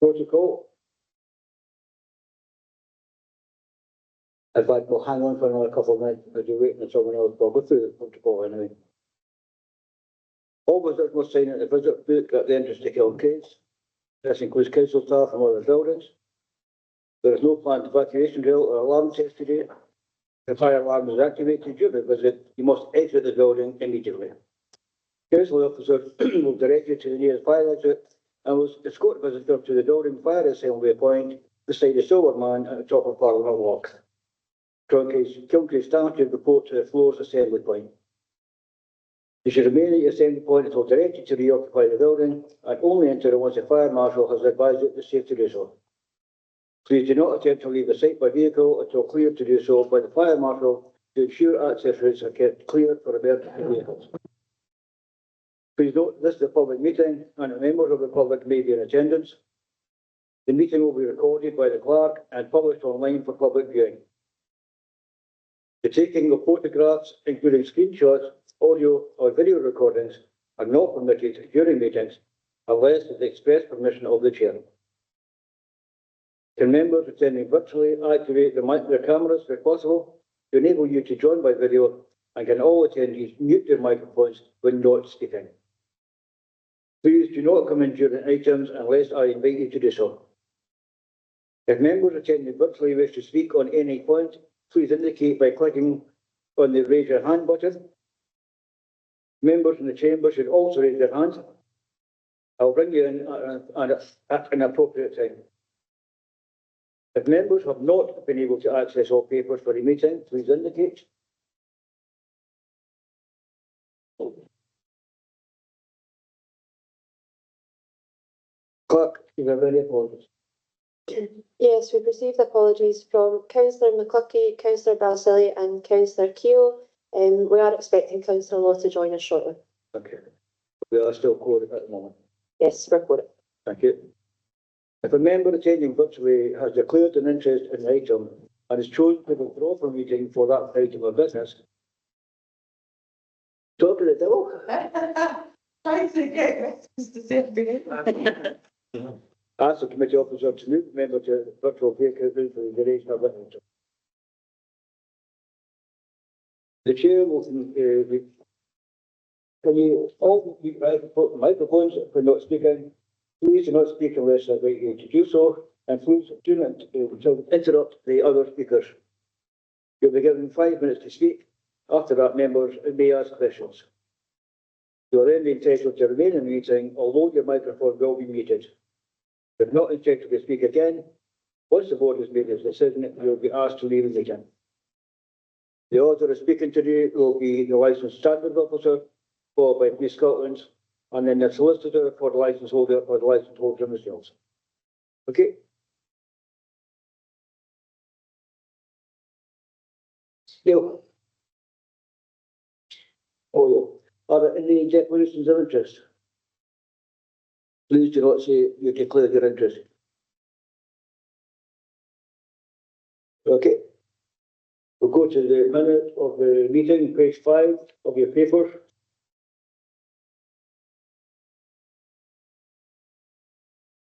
Protocol. In fact, we'll hang on for another couple of minutes because you're waiting for someone else. We'll go through the protocol anyway. All visitors must sign in the visit book at the entrance to Kilcase. This includes council staff and other buildings. There is no planned evacuation drill or alarm test today. If fire alarm is activated during the visit, you must exit the building immediately. Council officers will direct you to the nearest fire exit and will escort visitors to the building fire assembly point beside the Silver Man at the top of Parliament Walk. Kilcase staff should report to the floor's assembly point. You should remain at your assembly point until directed to reoccupy the building and only enter once the fire marshal has advised it it's safe to do so. Please do not attempt to leave the site by vehicle until cleared to do so by the fire marshal to ensure access routes are kept clear for emergency vehicles. Please note this is a public meeting and members of the public may be in attendance. The meeting will be recorded by the clerk and published online for public viewing. The taking of photographs, including screenshots, audio or video recordings, are not permitted during meetings unless with the express permission of the chair. Can members attending virtually activate their cameras if possible to enable you to join by video, and can all attendees mute their microphones when not speaking? Please do not come in during items unless I invite you to do so. If members attending virtually wish to speak on any point, please indicate by clicking on the raise your hand button. Members in the chamber should also raise their hands. I'll bring you in at an appropriate time. If members have not been able to access all papers for the meeting, please indicate. Clerk, you have any apologies? Yes, we've received apologies from Councillor McCluskey, Councillor Balsillie and Councillor Keogh. We are expecting Councillor Law to join us shortly. Okay. We are still quoted at the moment. Yes, we're quoted. Thank you. If a member attending virtually has declared an interest in the item and is chosen to withdraw from meeting for that item of business, talk to the devil. Trying to get Mr. Ask the committee officer to move the member to the virtual vehicle for the duration of the item. The chair will, can you all mute microphones if we're not speaking? Please do not speak unless I invite you to do so, and please do not interrupt the other speakers. You'll be given 5 minutes to speak. After that, members may ask questions. You will then be entitled to remain in the meeting, although your microphone will be muted. If not entitled to speak again, once the board has made its decision, you will be asked to leave the meeting. The order of speaking today will be the licensed standard officer, followed by Police Scotland, and then the solicitor for the licence holder or the licence holder themselves. Okay? Neil. Oh, yeah. Are there any declarations of interest? Please do not say you declare your interest. Okay. We'll go to the minute of the meeting, page 5 of your papers.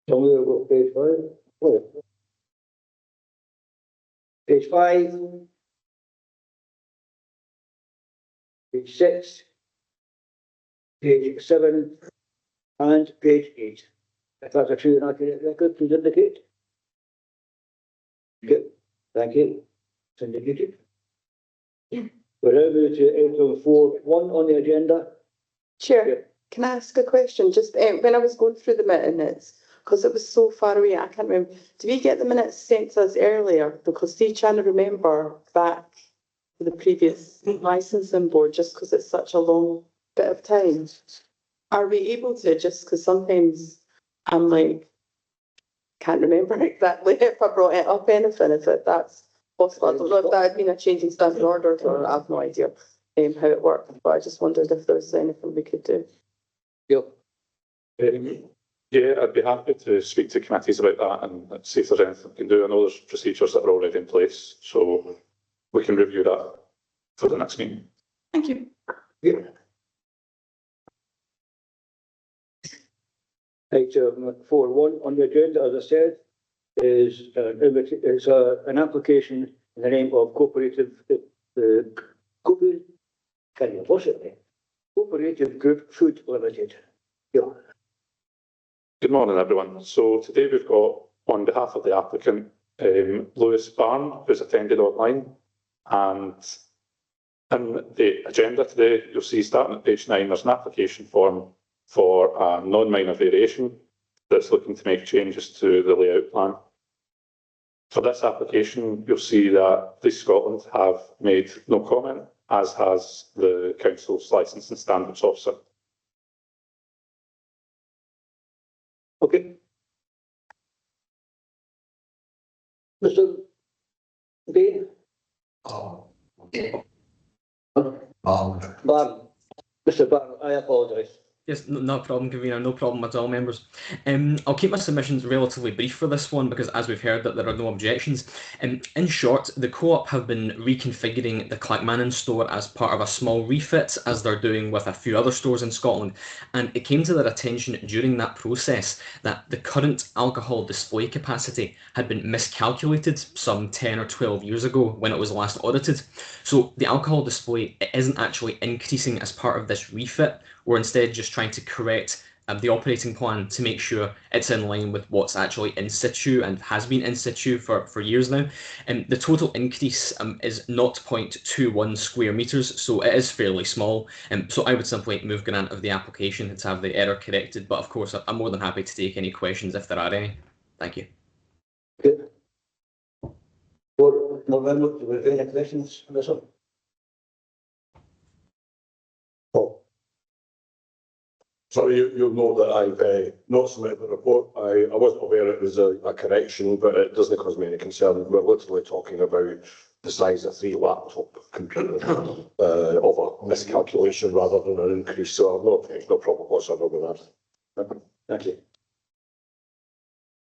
Tell me about page 5. Where? Page 5. Page 6. Page 7. And page 8. If that's a true and accurate record, please indicate. Good. Thank you. It's indicated. Yeah. We're now moving to item 4.1 on the agenda. Chair, Yeah. can I ask a question? Just when I was going through the minutes, because it was so far away, I can't remember. Did we get the minutes sent to us earlier? Because see, trying to remember back to the previous licensing board, just because it's such a long bit of time. Are we able to, just because sometimes I'm like, can't remember exactly if I brought it up anything, if that's possible. I don't know if that had been a change in standard orders or I have no idea how it worked, but I just wondered if there was anything we could do. Yeah, I'd be happy to speak to committees about that and see if there's anything we can do. I know there's procedures that are already in place, so we can review that for the next meeting. Thank you. Yeah. Item 4.1 on the agenda, as I said, is an application in the name of Cooperative Cooperative Group Food Limited. Yeah. Good morning, everyone. So today we've got, on behalf of the applicant, Lewis Barn, who's attended online. And in the agenda today, you'll see starting at page 9, there's an application form for a non-minor variation that's looking to make changes to the layout plan. For this application, you'll see that Police Scotland have made no comment, as has the Council's Licence and Standards Officer. Okay. Mr. Bain? Barn. Mr. Barn, I apologise. Yes, no problem, convener, no problem at all, members. I'll keep my submissions relatively brief for this one because, as we've heard, that there are no objections. In short, the Co-op have been reconfiguring the Clackmannanshire store as part of a small refit, as they're doing with a few other stores in Scotland, and it came to their attention during that process that the current alcohol display capacity had been miscalculated some 10 or 12 years ago when it was last audited. So the alcohol display isn't actually increasing as part of this refit. We're instead just trying to correct the operating plan to make sure it's in line with what's actually in situ and has been in situ for years now. And the total increase is 0.21 square metres, so it is fairly small. So I would simply move grant of the application to have the error corrected, but of course I'm more than happy to take any questions if there are any. Thank you. Good. For November, do we have any questions on this one? Paul? So you'll note that I've not submitted the report. I wasn't aware it was a correction, but it doesn't cause me any concern. We're literally talking about the size of 3 laptop computers of a miscalculation rather than an increase. So I've no problem whatsoever with that. Thank you.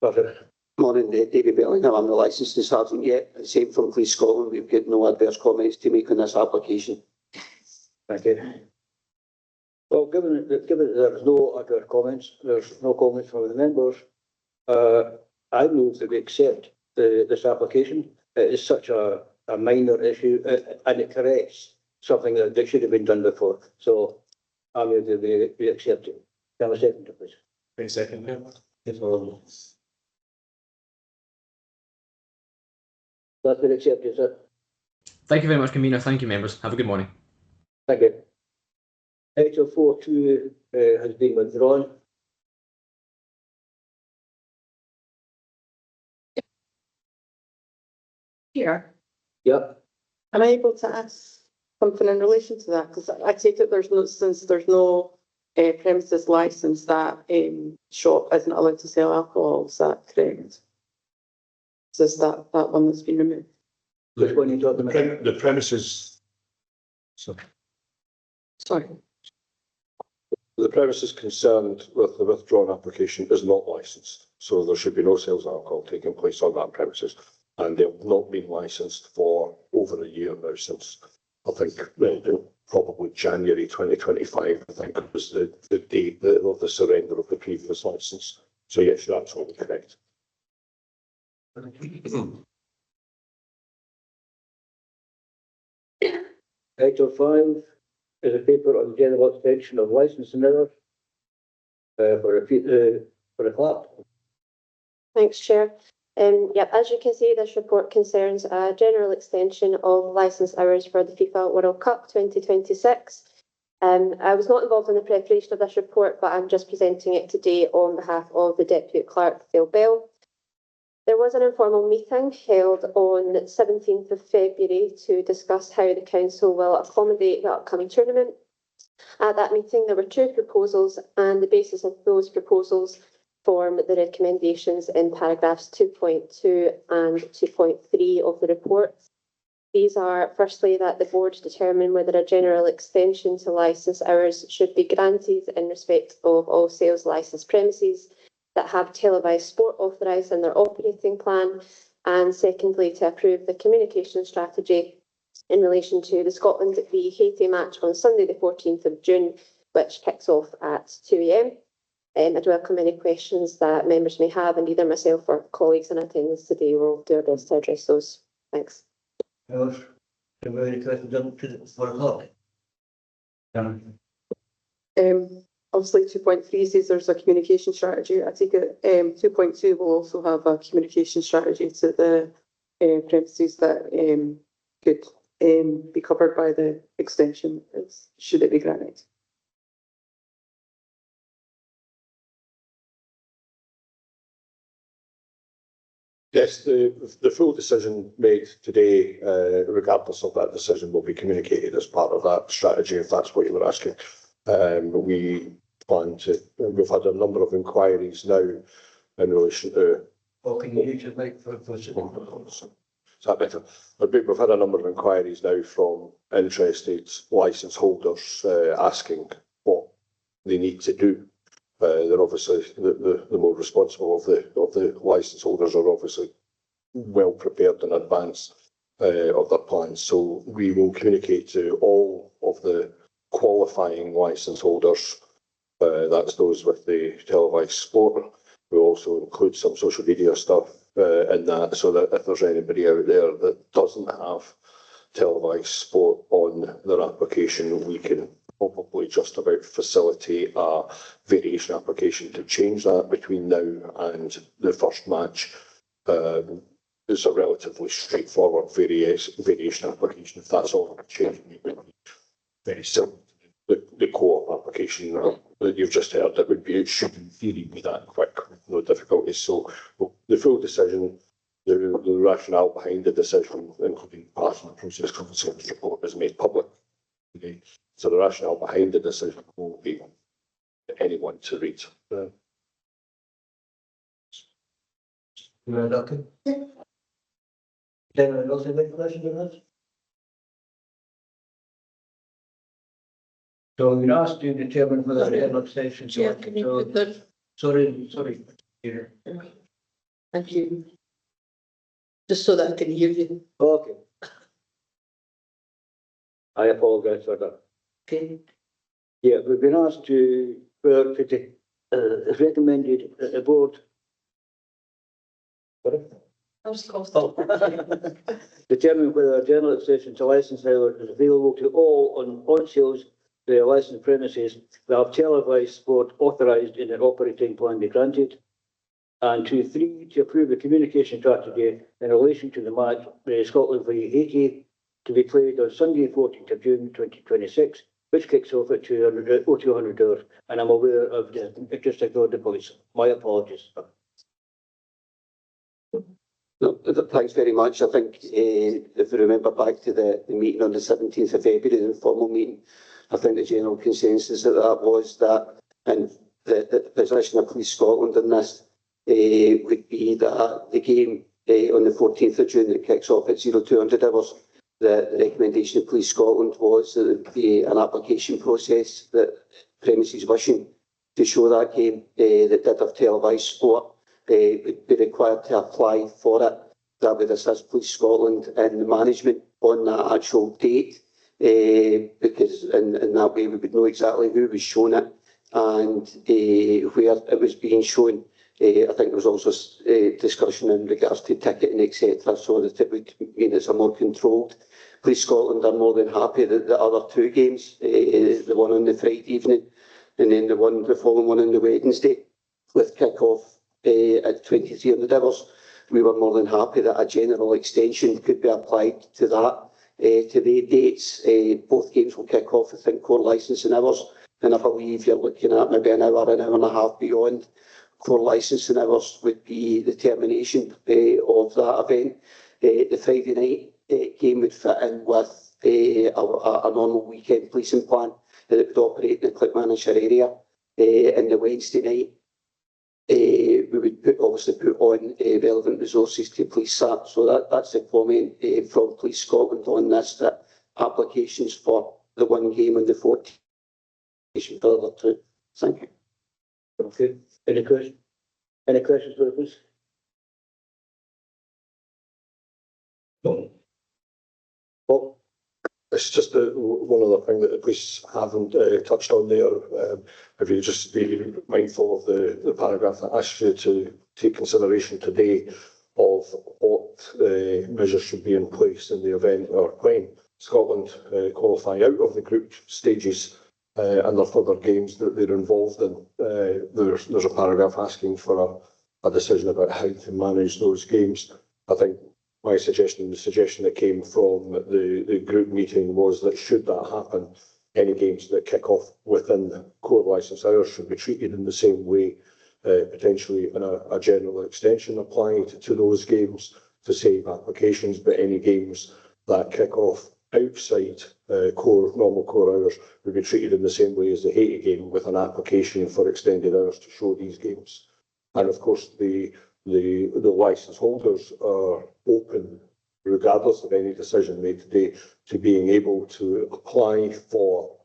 Perfect. Morning, David Bellingham. I'm the licensing sergeant yet. Same from Police Scotland. We've got no adverse comments to make on this application. Thank you. Well, given that there's no other comments, there's no comments from the members, I move that we accept this application. It is such a minor issue and it corrects something that should have been done before. So I move that we accept it. Can I have a second, please? Any second, yeah. That's been accepted, sir. Thank you very much, convener. Thank you, members. Have a good morning. Thank you. Item 4.2 has been withdrawn. Here, Yep. am I able to ask something in relation to that? Because I take it since there's no premises licence, that shop isn't allowed to sell alcohol. Is that correct? So is that one that's been removed? Which one are you talking about? The premises. So Sorry. the premises concerned with the withdrawn application is not licensed, so there should be no sales of alcohol taking place on that premises, and they've not been licensed for over a year now, since I think probably January 2025. I think was the date of the surrender of the previous licence. So yes, you're absolutely correct. Item 5 is a paper on general extension of licence and error for a clap. Thanks, Chair. Yep, as you can see, this report concerns a general extension of licence hours for the FIFA World Cup 2026. I was not involved in the preparation of this report, but I'm just presenting it today on behalf of the Deputy Clerk, Phil Bell. There was an informal meeting held on 17th of February to discuss how the Council will accommodate the upcoming tournament. At that meeting, there were 2 proposals, and the basis of those proposals form the recommendations in paragraphs 2.2 and 2.3 of the report. These are, firstly, that the board determine whether a general extension to licence hours should be granted in respect of all sales licence premises that have televised sport authorised in their operating plan, and secondly, to approve the communication strategy in relation to the Scotland v Haiti match on Sunday the 14th of June, which kicks off at 2 AM. I'd welcome any questions that members may have, and either myself or colleagues in attendance today will do our best to address those. Thanks. Any questions on to the 4 o'clock? Obviously 2.3 says there's a communication strategy. I take it 2.2 will also have a communication strategy to the premises that could be covered by the extension, should it be granted. Yes, the full decision made today, regardless of that decision, will be communicated as part of that strategy, if that's what you were asking. We plan to, we've had a number of inquiries now in relation to. Or can you use your mic for Is that better? We've had a number of inquiries now from interested licence holders asking what they need to do. They're obviously the more responsible of the licence holders are obviously well prepared in advance of their plans. So we will communicate to all of the qualifying licence holders. That's those with the televised sport. We'll also include some social media stuff in that, so that if there's anybody out there that doesn't have televised sport on their application, we can probably just about facilitate a variation application to change that between now and the first match. It's a relatively straightforward variation application. If that's all changing, it would be very similar to the co-op application that you've just heard. It should in theory be that quick, no difficulties. So the full decision, the rationale behind the decision, including passing the process consultants report, is made public today. So the rationale behind the decision will be for anyone to read. okay? Anyone else have any questions on this? So you're asked to determine whether the general extension. Sorry, Peter. Thank you. Just so that I can hear you. Okay. I apologise for that. Okay. Yeah, we've been asked to, it's recommended that the board. I was close. Determine whether a general extension to licence holder is available to all on sales the licensed premises that have televised sport authorised in their operating plan be granted. And 3, to approve the communication strategy in relation to the match Scotland v Haiti to be played on Sunday, 14th of June 2026, which kicks off at 200 hours. And I'm aware of the just ignored the police. My apologies. No, thanks very much. I think if we remember back to the meeting on the 17th of February, the informal meeting, I think the general consensus that was that, and the position of Police Scotland in this would be that the game on the 14th of June that kicks off at 0200 hours, the recommendation of Police Scotland was that there would be an application process that premises wishing to show that game that did have televised sport would be required to apply for it. That would assist Police Scotland in the management on that actual date, because in that way we would know exactly who was shown it and where it was being shown. I think there was also discussion in regards to ticketing, etc., so that it would mean it's a more controlled. Police Scotland are more than happy that the other 2 games, the one on the Friday evening and then the following one on the Wednesday, with kick-off at 2300 hours, we were more than happy that a general extension could be applied to that, to the dates. Both games will kick off, I think, core licensing hours, and I believe you're looking at maybe an hour and a half beyond core licensing hours would be the termination of that event. The Friday night game would fit in with a normal weekend policing plan that would operate in the Clackmannanshire area. And the Wednesday night, we would obviously put on relevant resources to police that. So that's the comment from Police Scotland on this, that applications for the one game on the 14th further to. Thank you. Okay. Any questions? Any questions for the police? No. Paul? It's just one other thing that the police haven't touched on there. If you just be mindful of the paragraph that asks you to take consideration today of what measures should be in place in the event or when Scotland qualify out of the group stages and there are further games that they're involved in. There's a paragraph asking for a decision about how to manage those games. I think my suggestion, the suggestion that came from the group meeting was that should that happen, any games that kick off within the core licence hours should be treated in the same way, potentially in a general extension applied to those games to save applications, but any games that kick off outside normal core hours would be treated in the same way as the Haiti game with an application for extended hours to show these games. And of course, the licence holders are open, regardless of any decision made today, to being able to apply for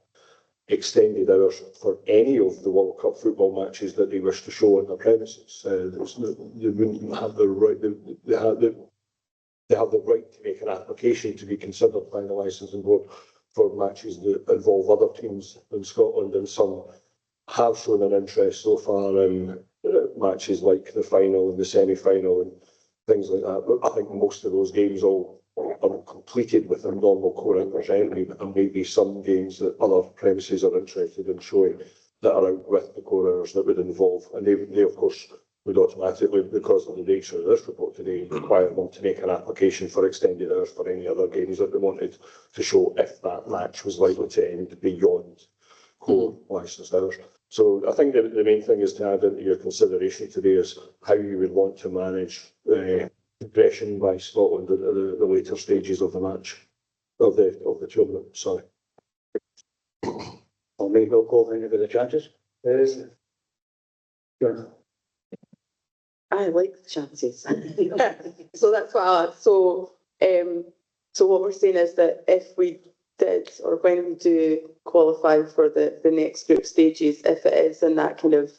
extended hours for any of the World Cup football matches that they wish to show on their premises. They wouldn't have the right. They have the right to make an application to be considered by the licensing board for matches that involve other teams in Scotland, and some have shown an interest so far in matches like the final and the semi-final and things like that. But I think most of those games all are completed within normal core hours anyway, but there may be some games that other premises are interested in showing that are out with the core hours that would involve, and they of course would automatically, because of the nature of this report today, require them to make an application for extended hours for any other games that they wanted to show if that match was likely to end beyond core licensed hours. So I think the main thing is to add into your consideration today is how you would want to manage progression by Scotland at the later stages of the match, of the tournament. Sorry. I'll make no comment about the chances. Sure. I like the chances. So that's why. So what we're saying is that if we did, or when we do qualify for the next group stages, if it is in that kind of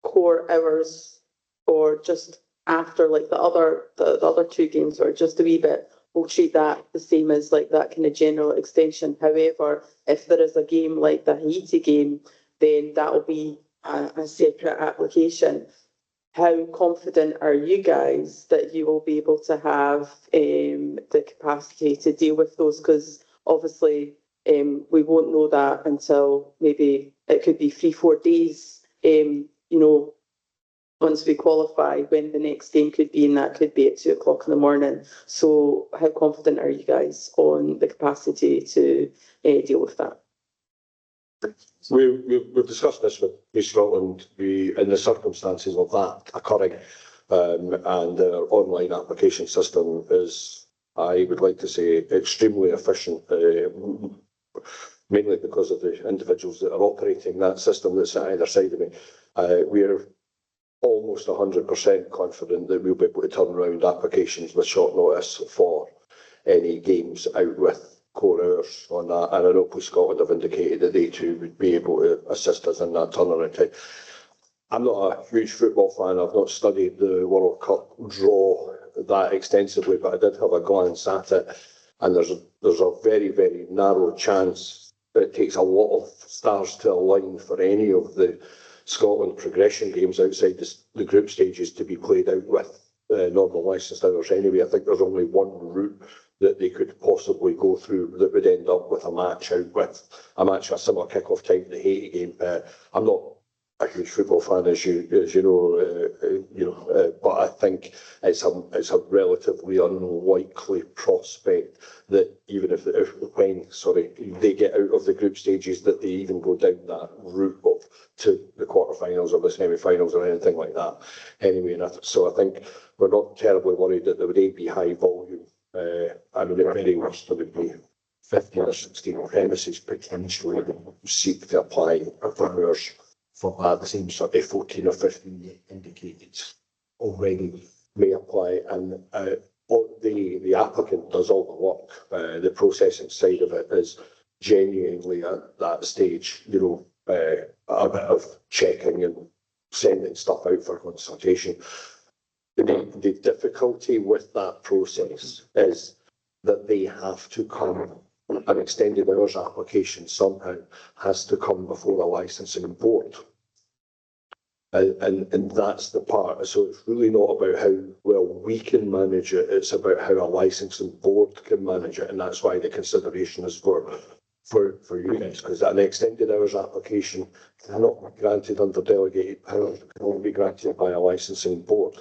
core hours, or just after like the other two games, or just a wee bit, we'll treat that the same as like that kind of general extension. However, if there is a game like the Haiti game, then that will be a separate application. How confident are you guys that you will be able to have the capacity to deal with those? Because obviously we won't know that until maybe it could be 3-4 days, once we qualify, when the next game could be, and that could be at 2 o'clock in the morning. So how confident are you guys on the capacity to deal with that? We've discussed this with East Scotland. In the circumstances of that occurring, and our online application system is, I would like to say, extremely efficient, mainly because of the individuals that are operating that system that's at either side of me. We're almost 100% confident that we'll be able to turn around applications with short notice for any games out with core hours on that, and I know Police Scotland have indicated that they too would be able to assist us in that turnaround time. I'm not a huge football fan. I've not studied the World Cup draw that extensively, but I did have a glance at it, and there's a very, very narrow chance that it takes a lot of stars to align for any of the Scotland progression games outside the group stages to be played out with normal licensed hours anyway. I think there's only one route that they could possibly go through that would end up with a match a similar kick-off time to the Haiti game. I'm not a huge football fan, as you know, but I think it's a relatively unlikely prospect that even if when they get out of the group stages, that they even go down that route to the quarterfinals or the semi-finals or anything like that. Anyway, so I think we're not terribly worried that there would be high volume. I mean, at very worst, there would be 15 or 16 premises potentially that seek to apply for hours for that. The same sort of 14 or 15 indicated already may apply, and the applicant does all the work. The processing side of it is genuinely at that stage, a bit of checking and sending stuff out for consultation. The difficulty with that process is that they have to come, an extended hours application somehow has to come before a licensing board. And that's the part. So it's really not about how well we can manage it, it's about how a licensing board can manage it. And that's why the consideration is for you guys, because an extended hours application cannot be granted under delegated powers, it can only be granted by a licensing board.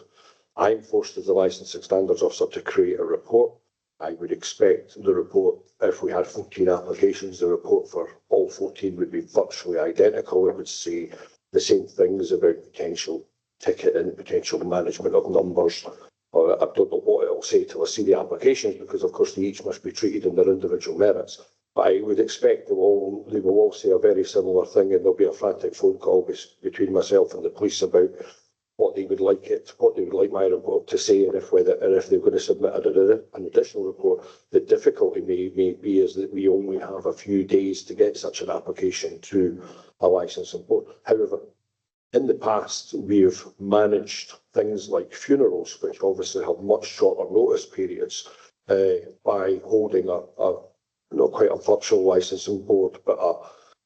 I'm forced as the licensing standards officer to create a report. I would expect the report, if we had 14 applications, the report for all 14 would be virtually identical. It would say the same things about potential ticketing, potential management of numbers, or I don't know what it'll say till I see the applications, because of course they each must be treated in their individual merits. But I would expect they will all say a very similar thing, and there'll be a frantic phone call between myself and the police about what they would like my report to say, and if they're going to submit an additional report. The difficulty may be is that we only have a few days to get such an application to a licensing board. However, in the past, we've managed things like funerals, which obviously have much shorter notice periods, by holding not quite a virtual licensing board, but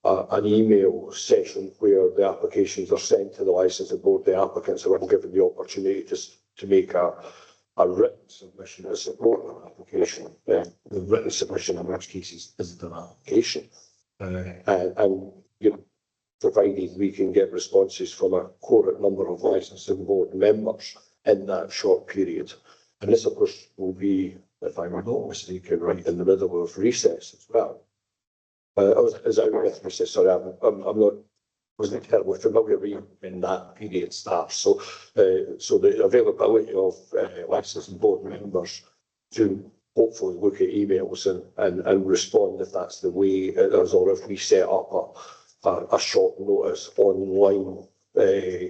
an email session where the applications are sent to the licensing board. The applicants are all given the opportunity to make a written submission to support an application. The written submission in most cases isn't an application. And you know, provided we can get responses from a quoted number of licensing board members in that short period. And this, of course, will be, if I'm not mistaken, right in the middle of recess as well. Is out with recess, sorry, wasn't terribly familiar with when that period starts. So the availability of licensing board members to hopefully look at emails and respond if that's the way it is, or if we set up a short notice online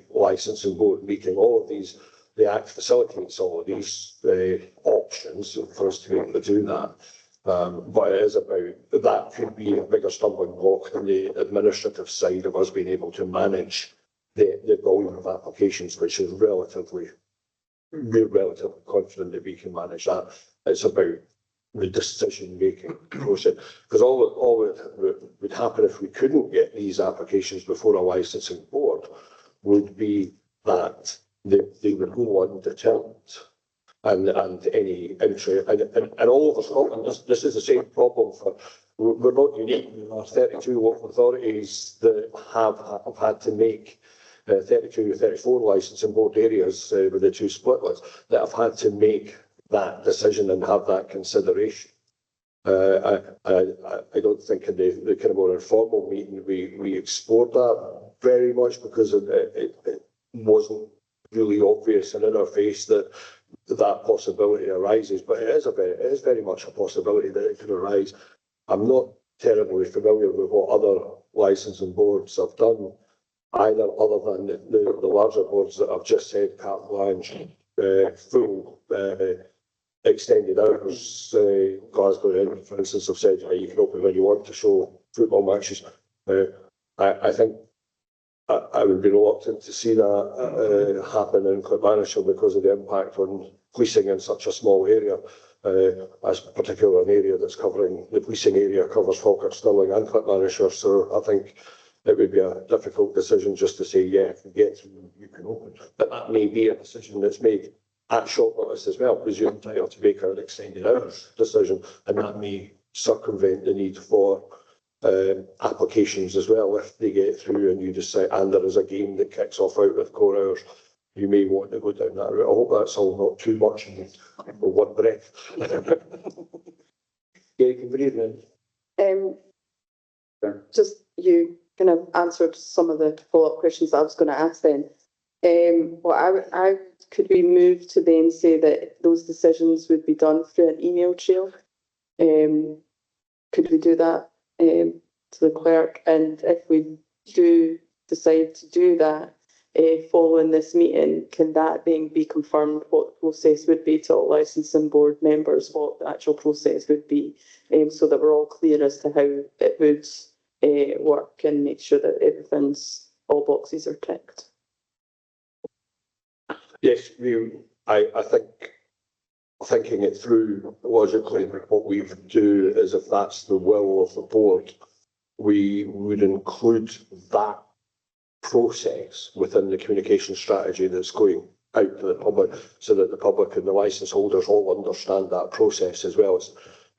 licensing board meeting. All of these, the Act facilitates all of these options for us to be able to do that. But it is about, that could be a bigger stumbling block than the administrative side of us being able to manage the volume of applications, which is we're relatively confident that we can manage that. It's about the decision-making process, because all that would happen if we couldn't get these applications before a licensing board would be that they would go undetermined. And any entry, and all over Scotland, this is the same problem for, we're not unique. There are 32 local authorities that have had to make 32 or 34 licensing board areas with the two split lists that have had to make that decision and have that consideration. I don't think in the kind of more informal meeting we explored that very much, because it wasn't really obvious and in our face that possibility arises, but it is very much a possibility that it could arise. I'm not terribly familiar with what other licensing boards have done, either other than the larger boards that I've just said, carte blanche, full extended hours. Glasgow United, for instance, have said you can open when you want to show football matches. I think I would be reluctant to see that happen in Clackmannanshire because of the impact on policing in such a small area, as particularly an area that's covering, the policing area covers Falkirk, Stirling and Clackmannanshire. So I think it would be a difficult decision just to say, yeah, if you get through, you can open. But that may be a decision that's made at short notice as well, because you're entitled to make an extended hours decision, and that may circumvent the need for applications as well if they get through and you decide, and there is a game that kicks off out with core hours, you may want to go down that route. I hope that's all not too much in one breath. Yeah, you can breathe in. Just you kind of answered some of the follow-up questions I was going to ask then. Well, I could we move to then say that those decisions would be done through an email trail? Could we do that to the clerk? And if we do decide to do that following this meeting, can that then be confirmed what the process would be to all licensing board members, what the actual process would be, so that we're all clear as to how it would work and make sure that all boxes are ticked? Yes, I think thinking it through logically, what we would do is, if that's the will of the board, we would include that process within the communication strategy that's going out to the public, so that the public and the licence holders all understand that process as well.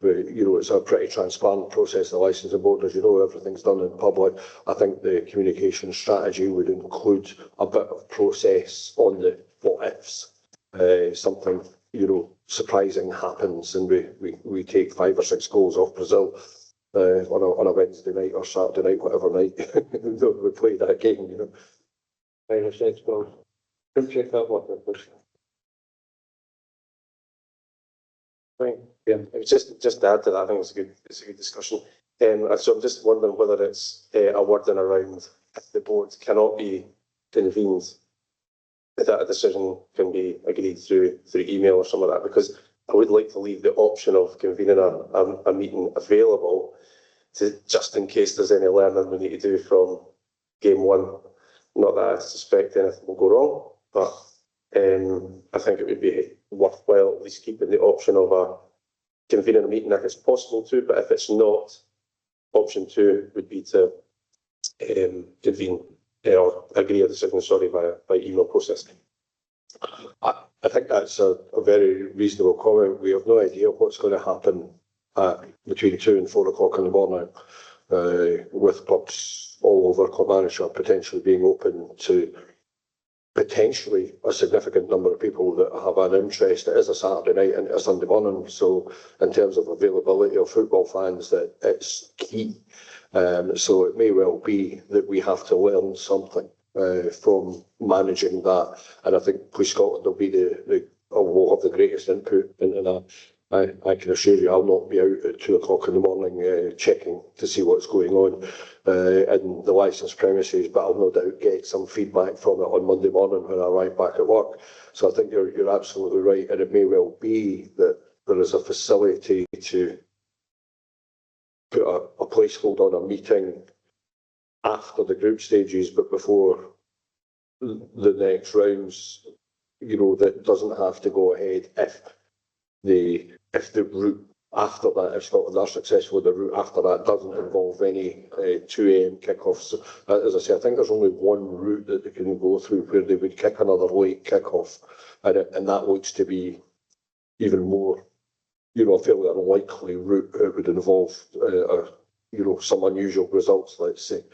It's a pretty transparent process, the licensing board, as you know, everything's done in public. I think the communication strategy would include a bit of process on the what ifs. Something, surprising happens and we take 5 or 6 goals off Brazil on a Wednesday night or Saturday night, whatever night we play that game, 5 or 6 goals. Don't check that one. Right. Yeah, it was just to add to that, I think it's a good discussion. So I'm just wondering whether it's a wording around if the board cannot be convened, if that a decision can be agreed through email or something like that, because I would like to leave the option of convening a meeting available to, just in case there's any learning we need to do from game one. Not that I suspect anything will go wrong, but I think it would be worthwhile at least keeping the option of convening a meeting if it's possible to, but if it's not, option 2 would be to convene or agree a decision, by email process. I think that's a very reasonable comment. We have no idea what's going to happen between 2 and 4 o'clock in the morning, with pubs all over Clackmannanshire potentially being open to potentially a significant number of people that have an interest. It is a Saturday night and a Sunday morning, so in terms of availability of football fans, that it's key. So it may well be that we have to learn something from managing that, and I think Police Scotland will be will have the greatest input into that. I can assure you I'll not be out at 2 o'clock in the morning checking to see what's going on in the licensed premises, but I'll no doubt get some feedback from it on Monday morning when I arrive back at work. So I think you're absolutely right, and it may well be that there is a facility to put a placeholder on a meeting after the group stages, but before the next rounds, that doesn't have to go ahead if the route after that, if Scotland are successful, the route after that doesn't involve any 2 AM kickoffs. As I say, I think there's only one route that they can go through where they would kick another late kickoff, and that looks to be even more, a fairly unlikely route. It would involve, some unusual results, let's say.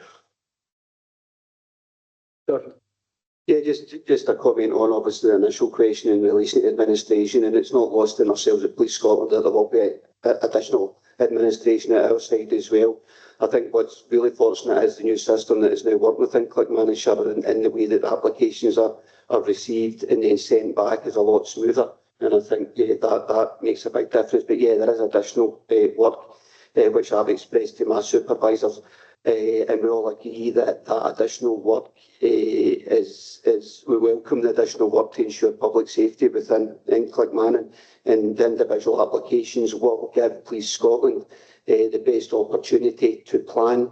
Yeah, just a comment on obviously the initial question in relation to administration, and it's not lost in ourselves at Police Scotland that there will be additional administration at our side as well. I think what's really fortunate is the new system that is now working within Clackmannanshire, and the way that the applications are received and then sent back is a lot smoother. And I think that makes a big difference. But yeah, there is additional work which I've expressed to my supervisors, and we all agree that additional work we welcome the additional work to ensure public safety within Clackmannan, and the individual applications will give Police Scotland the best opportunity to plan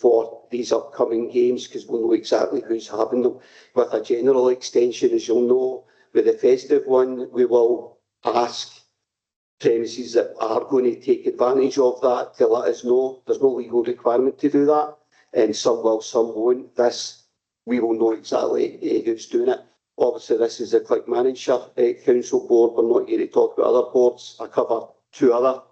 for these upcoming games, because we'll know exactly who's having them. With a general extension, as you'll know, with the festive one, we will ask premises that are going to take advantage of that to let us know. There's no legal requirement to do that, and some will, some won't. We will know exactly who's doing it. Obviously, this is the Clackmannanshire Council Board. We're not here to talk about other boards. I cover 2 other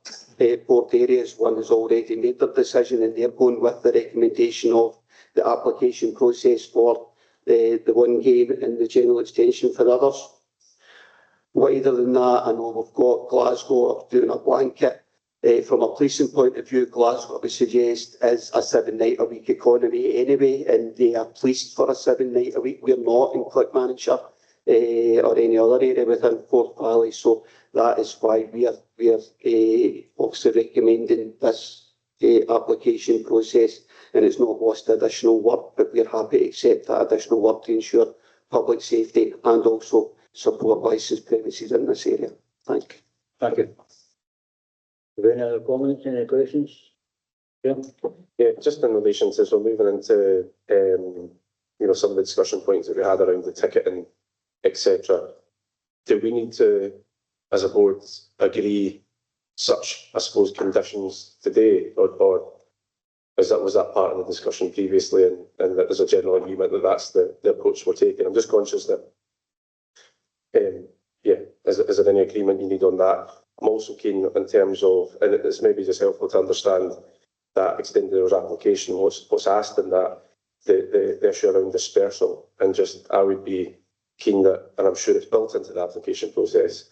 board areas. One has already made their decision, and they're going with the recommendation of the application process for the one game and the general extension for others. Wider than that, I know we've got Glasgow doing a blanket. From a policing point of view, Glasgow, we suggest, is a 7-night-a-week economy anyway, and they are policed for a 7-night-a-week. We're not in Clackmannanshire or any other area within Forth Valley, so that is why we are obviously recommending this application process, and it's not lost additional work, but we're happy to accept that additional work to ensure public safety and also support licensed premises in this area. Thank you. Thank you. Are there any other comments, any questions? Yeah. Yeah, just in relation to, so moving into, some of the discussion points that we had around the ticketing, etc. Do we need to as a board agree such, I suppose, conditions today, or was that part of the discussion previously, and that there's a general agreement that that's the approach we're taking? I'm just conscious that, is there any agreement you need on that? I'm also keen in terms of, and it's maybe just helpful to understand that extended hours application, what's asked in that, the issue around dispersal, and just I would be keen that, and I'm sure it's built into the application process,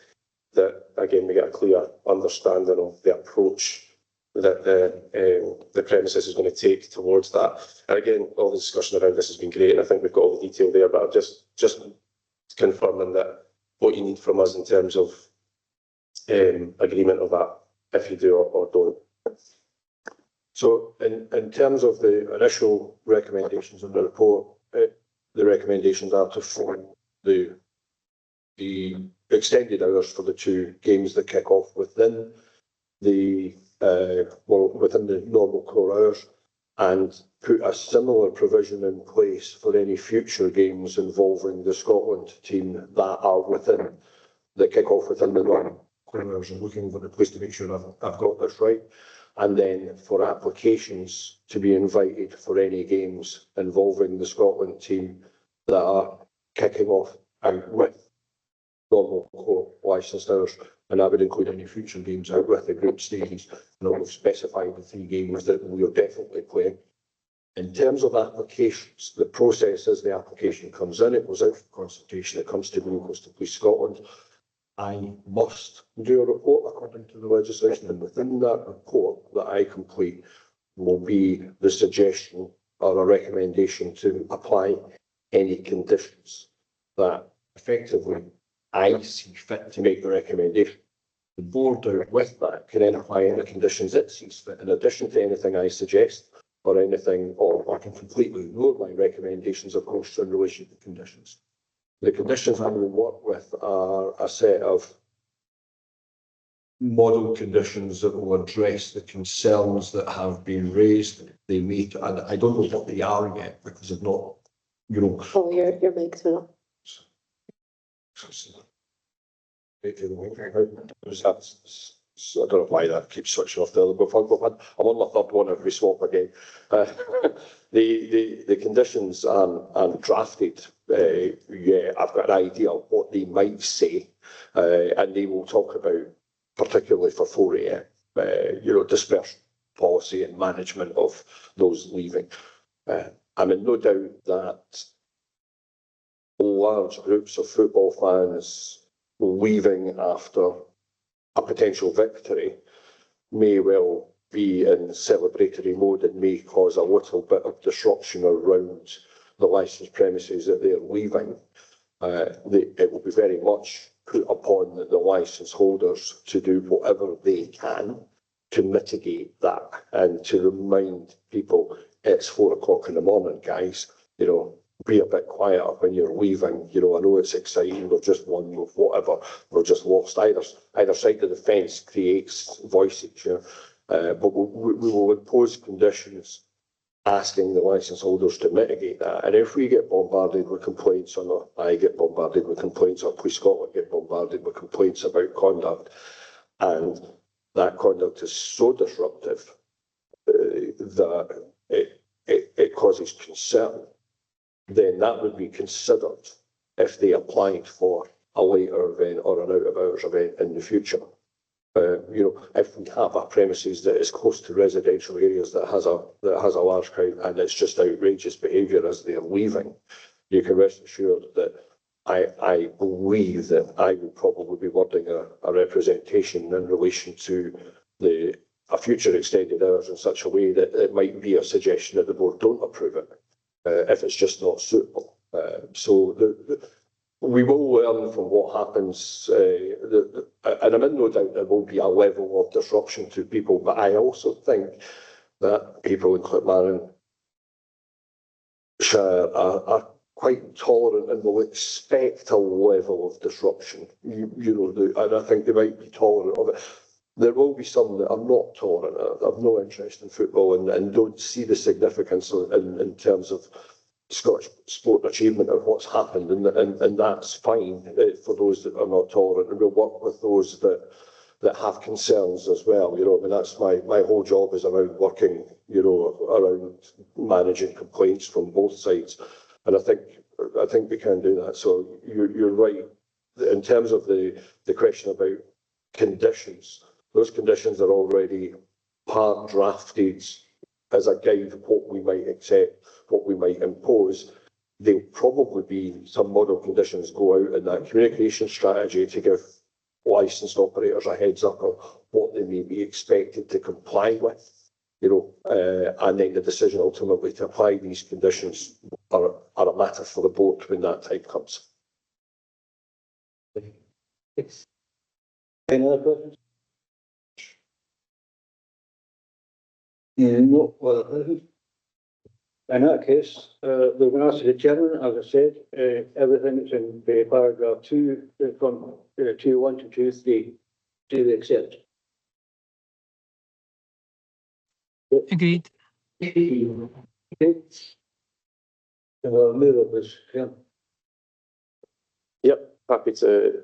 that again we get a clear understanding of the approach that the premises is going to take towards that. And again, all the discussion around this has been great, and I think we've got all the detail there, but just confirming that what you need from us in terms of agreement of that, if you do or don't. So in terms of the initial recommendations in the report, the recommendations are to follow the extended hours for the two games that kick off within the within the normal core hours, and put a similar provision in place for any future games involving the Scotland team that are within the kick off within the normal core hours. I'm looking for the place to make sure I've got this right. And then for applications to be invited for any games involving the Scotland team that are kicking off out with normal core licensed hours, and that would include any future games out with the group stages. And we've specified the 3 games that we are definitely playing. In terms of applications, the process is the application comes in, it goes out for consultation, it comes to me, it goes to Police Scotland. I must do a report according to the legislation, and within that report that I complete will be the suggestion or a recommendation to apply any conditions that effectively I see fit to make the recommendation. The board out with that can then apply any conditions it sees fit in addition to anything I suggest or anything, or I can completely ignore my recommendations, of course, in relation to conditions. The conditions I will work with are a set of model conditions that will address the concerns that have been raised. They meet, and I don't know what they are yet because I've not, Oh, your mic's been up. I don't know why that keeps switching off the other. I'm on my third one if we swap again. The conditions aren't drafted. I've got an idea of what they might say, and they will talk about, particularly for 4 AM, dispersion policy and management of those leaving. I'm in no doubt that large groups of football fans leaving after a potential victory may well be in celebratory mode and may cause a little bit of disruption around the licensed premises that they're leaving. It will be very much put upon the licence holders to do whatever they can to mitigate that and to remind people it's 4 o'clock in the morning, guys, be a bit quieter when you're leaving. I know it's exciting, we've just won, whatever, we've just lost. Either side of the fence creates voices, but we will impose conditions asking the licence holders to mitigate that. And if we get bombarded with complaints, or I get bombarded with complaints, or Police Scotland get bombarded with complaints about conduct, and that conduct is so disruptive that it causes concern, then that would be considered if they applied for a later event or an out-of-hours event in the future. If we have a premises that is close to residential areas that has a large crowd and it's just outrageous behaviour as they're leaving, you can rest assured that I believe that I will probably be wording a representation in relation to a future extended hours in such a way that it might be a suggestion that the board don't approve it. If it's just not suitable. We will learn from what happens, and I'm in no doubt there will be a level of disruption to people, but I also think that people in Clackmannanshire are quite tolerant and will expect a level of disruption, and I think they might be tolerant of it. There will be some that are not tolerant, have no interest in football and don't see the significance in terms of Scottish sport achievement of what's happened, and that's fine for those that are not tolerant, and we'll work with those that have concerns as well. You know, I mean, that's my whole job is around working, you know, around managing complaints from both sides, and I think we can do that. So you're right in terms of the question about conditions. Those conditions are already part drafted as a guide of what we might accept, what we might impose. There'll probably be some model conditions go out in that communication strategy to give licensed operators a heads up of what they may be expected to comply with, you know, and then the decision ultimately to apply these conditions are a matter for the board when that time comes. Any other questions? No, well, in that case, we're going to ask the chairman, as I said, everything that's in paragraph 2, from 2.1 to 2.3, do we accept? Agreed. Okay. Well, move it, please. Yeah. Yep, happy to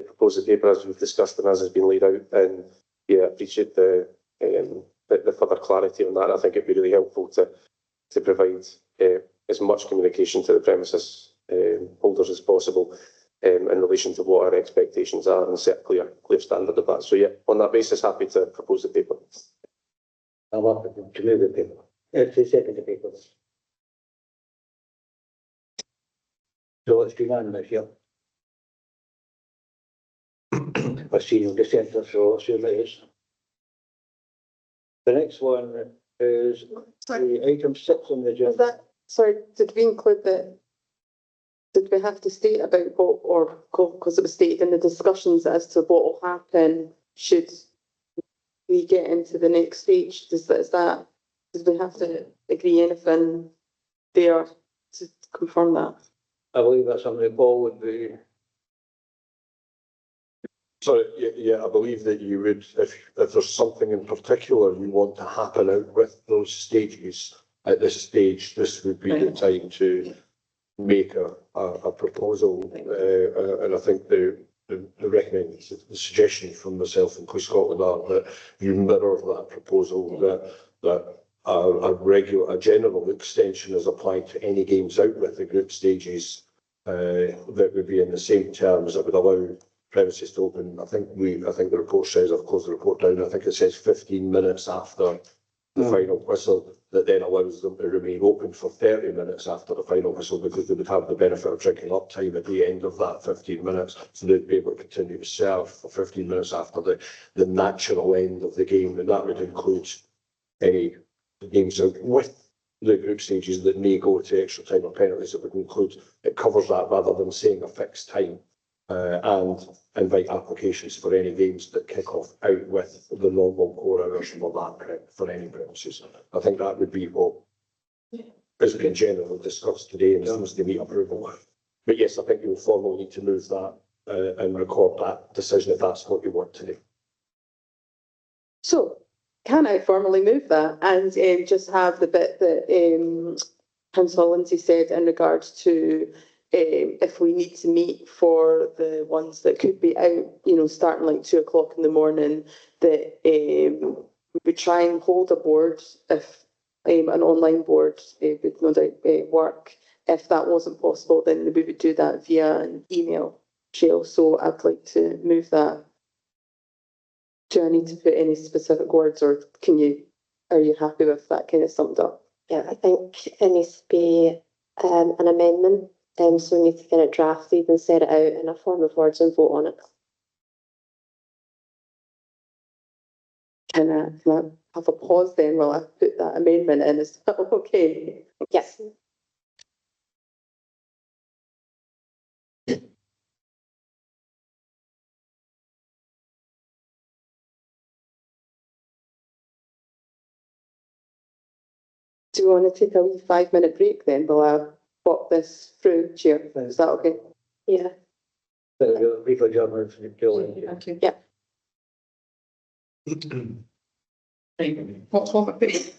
propose the paper as we've discussed and as has been laid out, and yeah, appreciate the further clarity on that. I think it'd be really helpful to provide as much communication to the premises holders as possible in relation to what our expectations are and set a clear standard of that. So yeah, on that basis, happy to propose the paper. I'm up to move the paper. To second the paper. So it's unanimous, yeah. I see no dissenter, so I assume it is. The next one is the item 6 on the Was agenda. that, sorry, did we include did we have to state about what, or, because it was stated in the discussions as to what will happen should we get into the next stage? Does we have to agree anything there to confirm that? I believe that's something that Paul would be. So yeah, I believe that you would, if there's something in particular you want to happen out with those stages, at this stage, this would be the time to make a proposal. And I think the suggestion from myself and Police Scotland are that you mirror that proposal, that a general extension is applied to any games out with the group stages, that would be in the same terms that would allow premises to open. I think the report says, I've closed the report down, I think it says 15 minutes after the final whistle, that then allows them to remain open for 30 minutes after the final whistle, because they would have the benefit of drinking up time at the end of that 15 minutes. So they'd be able to continue to serve for 15 minutes after the natural end of the game. And that would include any games out with the group stages that may go to extra time or penalties. It would include, it covers that rather than saying a fixed time. And invite applications for any games that kick off out with the normal core hours for any premises. I think that would be what has been generally discussed today and seems to meet approval. But yes, I think you will formally need to move that and record that decision if that's what you want to do. So, can I formally move that and just have the bit that Councillor Lindsay said in regards to if we need to meet for the ones that could be out, you know, starting like 2 o'clock in the morning, that we would try and hold a board if an online board would no doubt work. If that wasn't possible, then we would do that via an email trail. So I'd like to move that. Do I need to put any specific words, or are you happy with that kind of summed up? Yeah, I think it needs to be an amendment. So we need to get it drafted and set it out in a form of words and vote on it. Can I have a pause then while I put that amendment in? Is that okay? Yes. Do you want to take a wee 5-minute break then while I pop this through, Chair? Is that okay? Yeah. Brief adjournment. Thank you. Yeah. What's wrong with it?